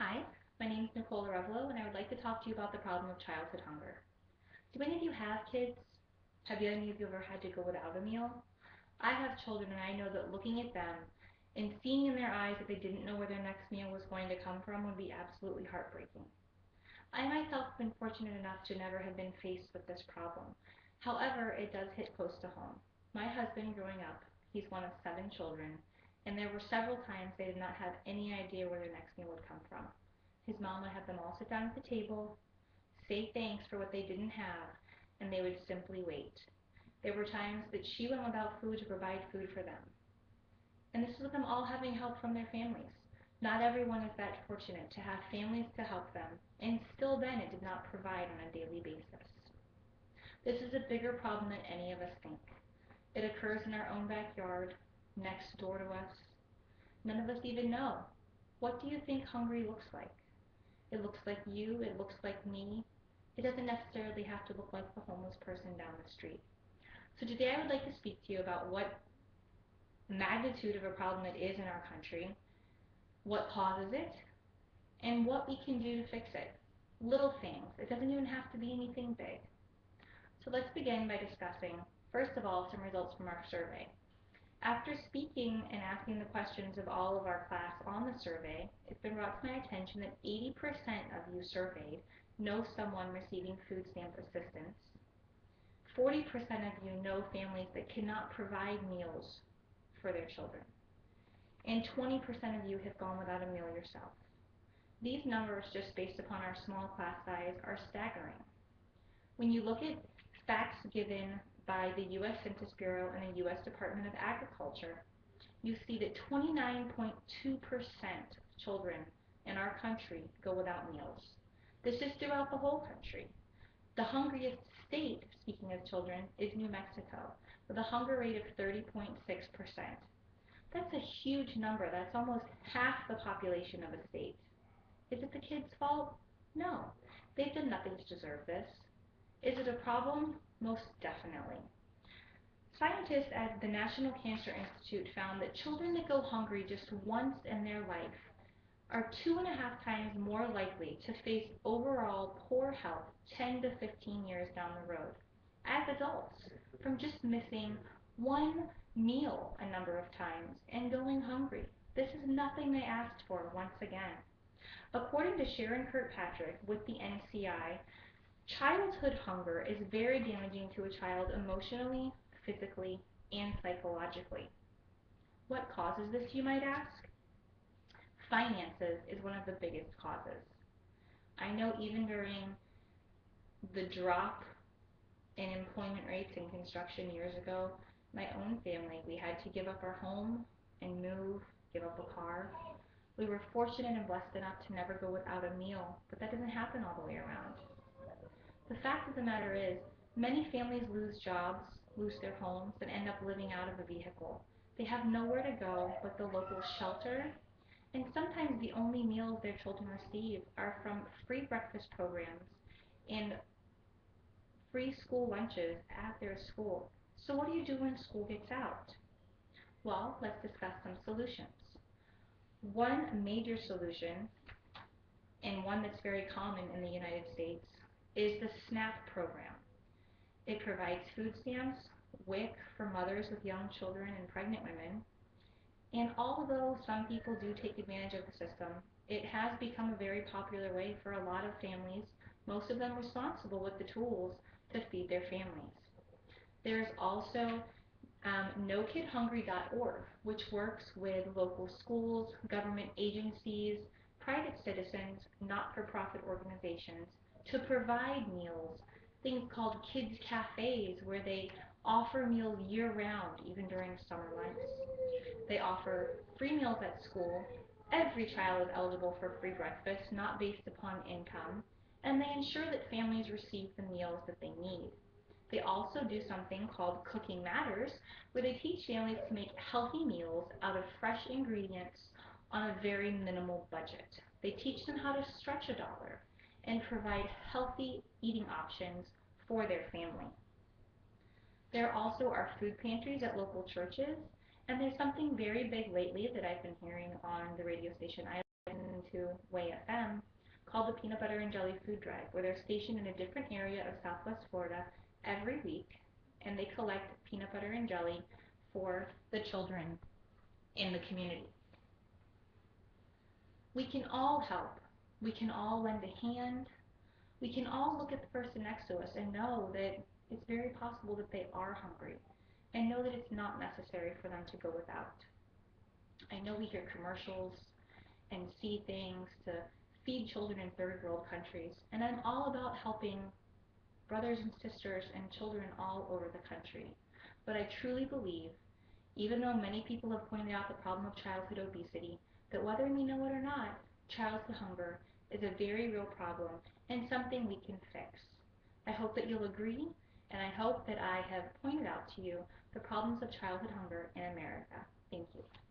Hi, my name is Nicole Revelo, and I would like to talk to you about the problem of childhood hunger. Do any of you have kids? Have any of you ever had to go without a meal? I have children, and I know that looking at them and seeing in their eyes that they didn't know where their next meal was going to come from would be absolutely heartbreaking. I myself have been fortunate enough to never have been faced with this problem. However, it does hit close to home. My husband, growing up, he's one of 7 children, and there were several times they did not have any idea where their next meal would come from. His mom would have them all sit down at the table, say thanks for what they didn't have, and they would simply wait. There were times that she went without food to provide food for them. And this is with them all having help from their families. Not everyone is that fortunate to have families to help them, and still then it did not provide on a daily basis. This is a bigger problem than any of us think. It occurs in our own backyard, next door to us. None of us even know. What do you think hungry looks like? It looks like you, it looks like me. It doesn't necessarily have to look like the homeless person down the street. So today I would like to speak to you about what magnitude of a problem it is in our country, what causes it, and what we can do to fix it. Little things. It doesn't even have to be anything big. So let's begin by discussing, first of all, some results from our survey. After speaking and asking the questions of all of our class on the survey, it's been brought to my attention that 80% of you surveyed know someone receiving food stamp assistance. 40% of you know families that cannot provide meals for their children. And 20% of you have gone without a meal yourself. These numbers, just based upon our small class size, are staggering. When you look at facts given by the U.S. Census Bureau and the U.S. Department of Agriculture, you see that 29.2% of children in our country go without meals. This is throughout the whole country. The hungriest state, speaking of children, is New Mexico, with a hunger rate of 30.6%. That's a huge number. That's almost half the population of a state. Is it the kids' fault? No. They've done nothing to deserve this. Is it a problem? Most definitely. Scientists at the National Cancer Institute found that children that go hungry just once in their life are 2.5 times more likely to face overall poor health 10 to 15 years down the road as adults from just missing one meal a number of times and going hungry. This is nothing they asked for once again. According to Sharon Kirkpatrick with the NCI, childhood hunger is very damaging to a child emotionally, physically, and psychologically. What causes this, you might ask? Finances is one of the biggest causes. I know even during the drop in employment rates in construction years ago, my own family, we had to give up our home and move, give up a car. We were fortunate and blessed enough to never go without a meal, but that doesn't happen all the way around. The fact of the matter is, many families lose jobs, lose their homes, and end up living out of a vehicle. They have nowhere to go but the local shelter, and sometimes the only meals their children receive are from free breakfast programs and free school lunches at their school. So what do you do when school gets out? Well, let's discuss some solutions. One major solution, and one that's very common in the United States, is the SNAP program. It provides food stamps, WIC for mothers with young children and pregnant women, and although some people do take advantage of the system, it has become a very popular way for a lot of families, most of them responsible with the tools to feed their families. There's also NoKidHungry.org, which works with local schools, government agencies, private citizens, not-for-profit organizations to provide meals, things called kids cafes where they offer meals year-round, even during summer months. They offer free meals at school. Every child is eligible for free breakfast, not based upon income, and they ensure that families receive the meals that they need. They also do something called Cooking Matters, where they teach families to make healthy meals out of fresh ingredients on a very minimal budget. They teach them how to stretch a dollar and provide healthy eating options for their family. There also are food pantries at local churches, and there's something very big lately that I've been hearing on the radio station I listen to WayFM called the Peanut Butter and Jelly Food Drive, where they're stationed in a different area of Southwest Florida every week, and they collect peanut butter and jelly for the children in the community. We can all help. We can all lend a hand. We can all look at the person next to us and know that it's very possible that they are hungry, and know that it's not necessary for them to go without. I know we hear commercials and see things to feed children in third world countries, and I'm all about helping brothers and sisters and children all over the country. But I truly believe, even though many people have pointed out the problem of childhood obesity, that whether we know it or not, childhood hunger is a very real problem and something we can fix. I hope that you'll agree, and I hope that I have pointed out to you the problems of childhood hunger in America. Thank you.